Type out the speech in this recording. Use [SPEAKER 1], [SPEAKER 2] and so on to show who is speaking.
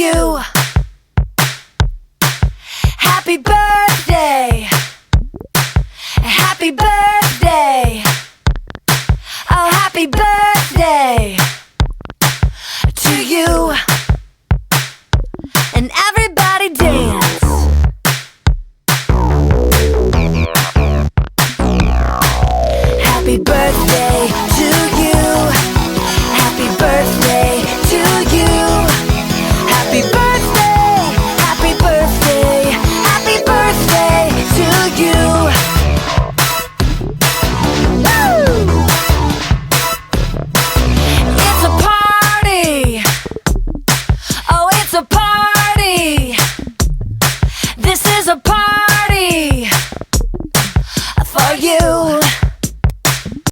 [SPEAKER 1] you. Happy birthday. Happy birthday. Oh, happy birthday to you. And everybody dance. Happy birthday to you. Happy birthday to you. Happy birthday, happy birthday, happy birthday to you. Woo! It's a party. Oh, it's a party. This is a party for you.